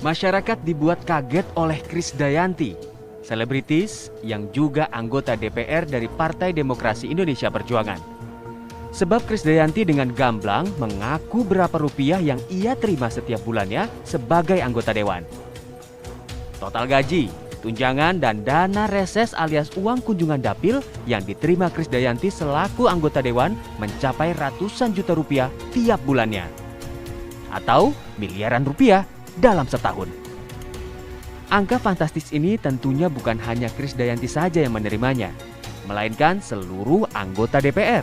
Masyarakat dibuat kaget oleh Krisdayanti, selebritis yang juga anggota DPR dari Partai Demokrasi Indonesia Perjuangan. Sebab Krisdayanti dengan gamblang mengaku berapa rupiah yang ia terima setiap bulannya sebagai anggota dewan. Total gaji, tunjangan, dan dana reses alias uang kunjungan dapil yang diterima Krisdayanti selaku anggota dewan mencapai ratusan juta rupiah tiap bulannya. Atau miliaran rupiah dalam setahun. Angka fantastis ini tentunya bukan hanya Krisdayanti saja yang menerimanya, melainkan seluruh anggota DPR.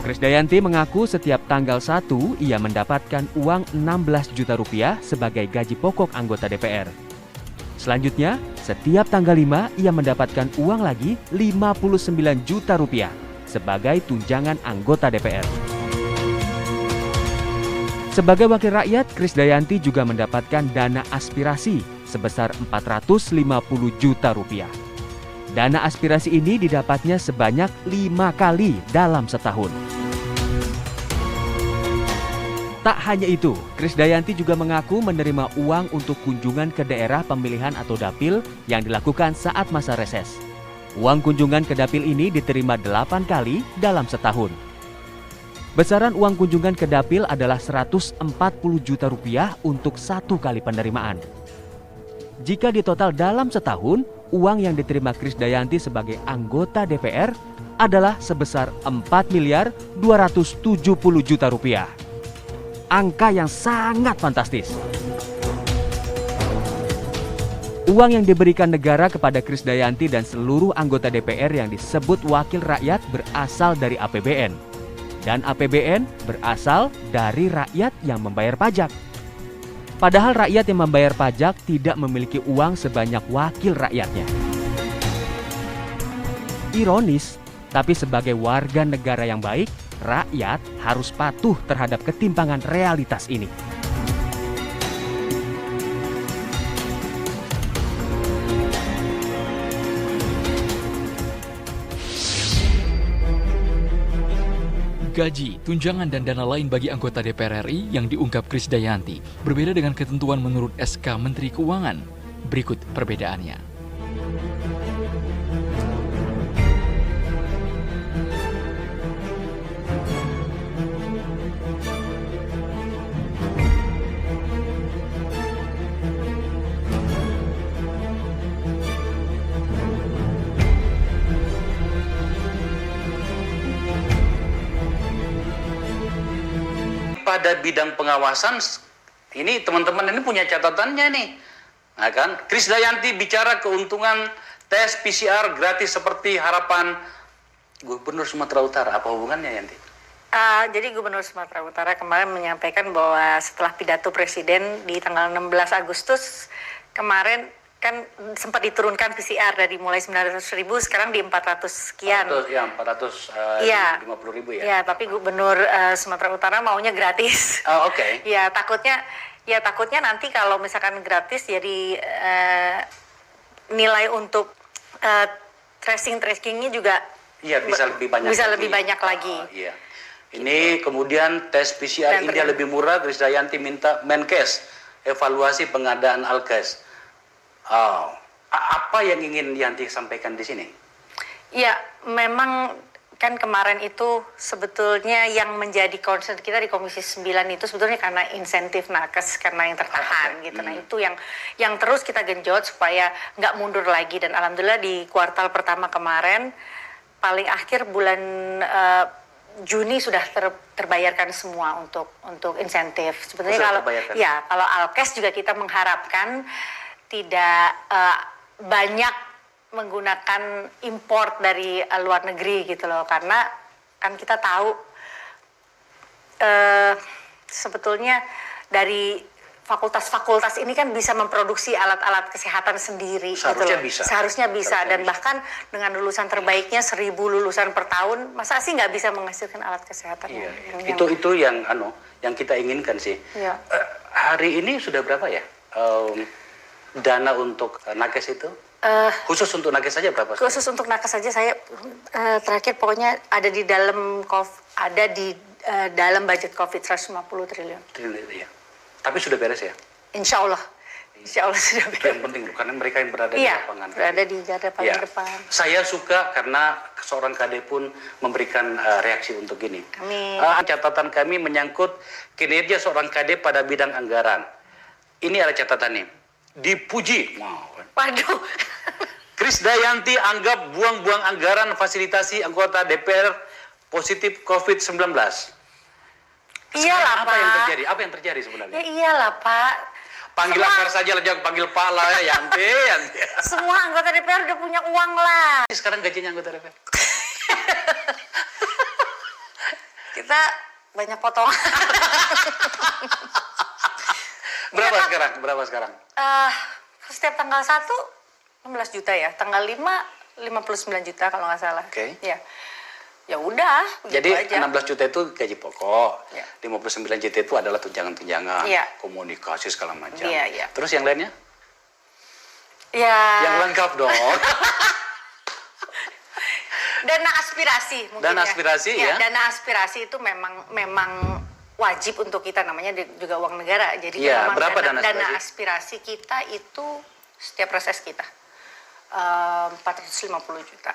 Krisdayanti mengaku setiap tanggal 1 ia mendapatkan uang 16 juta rupiah sebagai gaji pokok anggota DPR. Selanjutnya, setiap tanggal 5 ia mendapatkan uang lagi 59 juta rupiah sebagai tunjangan anggota DPR. Sebagai wakil rakyat, Krisdayanti juga mendapatkan dana aspirasi sebesar 450 juta rupiah. Dana aspirasi ini didapatnya sebanyak 5 kali dalam setahun. Tak hanya itu, Krisdayanti juga mengaku menerima uang untuk kunjungan ke daerah pemilihan atau dapil yang dilakukan saat masa reses. Uang kunjungan ke dapil ini diterima 8 kali dalam setahun. Besaran uang kunjungan ke dapil adalah 140 juta rupiah untuk 1 kali penerimaan. Jika ditotal dalam setahun, uang yang diterima Krisdayanti sebagai anggota DPR adalah sebesar 4.270 juta rupiah. Angka yang sangat fantastis. Uang yang diberikan negara kepada Krisdayanti dan seluruh anggota DPR yang disebut wakil rakyat berasal dari APBN. Dan APBN berasal dari rakyat yang membayar pajak. Padahal rakyat yang membayar pajak tidak memiliki uang sebanyak wakil rakyatnya. Ironis, tapi sebagai warga negara yang baik, rakyat harus patuh terhadap ketimpangan realitas ini. Gaji, tunjangan, dan dana lain bagi anggota DPR RI yang diungkap Krisdayanti berbeda dengan ketentuan menurut SK Menteri Keuangan. Berikut perbedaannya. Pada bidang pengawasan, ini teman-teman ini punya catatannya nih. Nah kan, Krisdayanti bicara keuntungan tes PCR gratis seperti harapan Gubernur Sumatera Utara. Apa hubungannya, Yanti? Jadi Gubernur Sumatera Utara kemarin menyampaikan bahwa setelah pidato Presiden di tanggal 16 Agustus kemarin kan sempat diturunkan PCR dari mulai 900.000 sekarang di 400 sekian. 450.000 ya. Ya, tapi Gubernur Sumatera Utara maunya gratis. Oh, oke. Ya, takutnya nanti kalau misalkan gratis jadi nilai untuk tracingnya juga bisa lebih banyak lagi. Iya. Ini gitu. Kemudian tes PCR India lebih murah, Krisdayanti minta Menkes evaluasi pengadaan Alkes. Apa yang ingin Yanti sampaikan di sini? Ya, memang kan kemarin itu sebetulnya yang menjadi concern kita di Komisi 9 itu sebetulnya karena insentif nakes, karena yang tertahan gitu. Nah itu yang terus kita genjot supaya nggak mundur lagi, dan alhamdulillah di kuartal pertama kemarin paling akhir bulan Juni sudah terbayarkan semua untuk insentif. Sebetulnya kalau Alkes juga kita mengharapkan tidak banyak menggunakan import dari luar negeri gitu loh, karena kan kita tahu sebetulnya dari fakultas-fakultas ini kan bisa memproduksi alat-alat kesehatan sendiri. Seharusnya bisa dan bahkan dengan lulusan terbaiknya 1.000 lulusan per tahun, masa sih nggak bisa menghasilkan alat kesehatan? Iya. Itu yang kita inginkan sih. Iya. Hari ini sudah berapa ya? Dana untuk nakes itu? Khusus untuk nakes saja berapa? Khusus untuk nakes saja saya terakhir pokoknya ada di dalam budget COVID 150 triliun. Ya. Tapi sudah beres ya? Insya Allah sudah Itu beres. yang penting loh, karena mereka yang berada di Iya, lapangan. berada di garda paling Ya. depan. Saya suka karena seorang KD pun memberikan reaksi untuk ini. Amin. Catatan kami menyangkut kinerja seorang KD pada bidang anggaran. Ini ada catatannya. Dipuji. Wow. Waduh. Krisdayanti anggap buang-buang anggaran fasilitasi anggota DPR positif COVID-19. Iyalah, Apa yang Pak. terjadi? Apa yang terjadi sebenarnya? Ya iyalah, Pak. Panggil akar saja lah, jangan panggil Pak lah ya, Yanti. Semua anggota DPR udah punya uang lah. Sekarang gajinya anggota DPR. Kita banyak potongan. Berapa Iya, Pak. sekarang? Berapa sekarang? Setiap tanggal 1, 16 juta ya. Tanggal 5, 59 juta kalau nggak salah. Oke. Ya. Ya udah, Jadi begitu aja. 16 juta itu gaji pokok, Ya. 59 juta itu adalah tunjangan-tunjangan, Iya. komunikasi segala macam. Iya, iya. Terus yang lainnya? Ya. Yang lengkap dong. Dana aspirasi mungkin Dana ya. aspirasi, ya. Dana aspirasi itu memang wajib untuk kita, namanya juga uang negara. Jadi Iya, memang berapa dana dana aspirasi? aspirasi kita itu setiap reses kita 450 juta.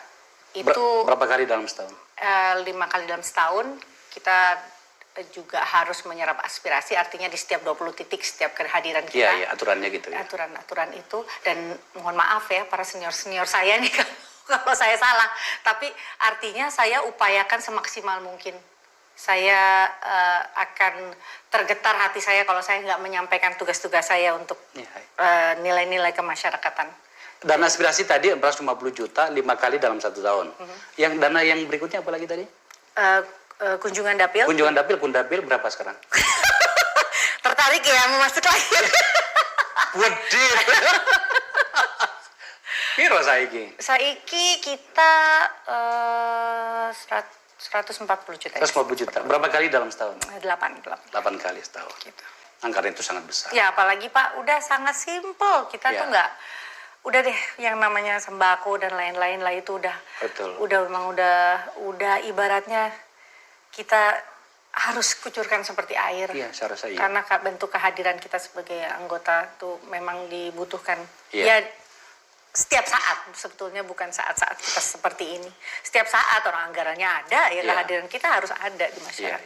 Itu Berapa kali dalam setahun? 5 kali dalam setahun. Kita juga harus menyerap aspirasi, artinya di setiap 20 titik setiap kehadiran kita. Iya, iya, aturannya gitu ya. Aturan-aturan itu. Dan mohon maaf ya para senior-senior saya nih kalau saya salah, tapi artinya saya upayakan semaksimal mungkin. Saya akan tergetar hati saya kalau saya nggak menyampaikan tugas-tugas saya untuk Iya. nilai-nilai kemasyarakatan. Dana aspirasi tadi 450 juta 5 kali dalam 1 tahun. Yang dana yang berikutnya apa lagi tadi? Kunjungan dapil. Kunjungan dapil, kundapil berapa sekarang? Tertarik ya mau masuk lagi? Waduh. Piro saiki? Saiki kita 140 juta. 150 juta. Berapa kali dalam setahun? 8. 8 kali setahun. Gitu. Anggaran itu sangat besar. Ya apalagi Pak, udah sangat simpel. Kita Ya. tuh nggak, udah deh yang namanya sembako dan lain-lain lah itu udah, Betul. udah ibaratnya kita harus kucurkan seperti air. Iya, saya rasa iya. Karena bentuk kehadiran kita sebagai anggota tuh memang dibutuhkan. Iya. Ya setiap saat, sebetulnya bukan saat-saat kita seperti ini. Setiap saat orang anggarannya ada, ya Iya. kehadiran kita harus ada di masyarakat.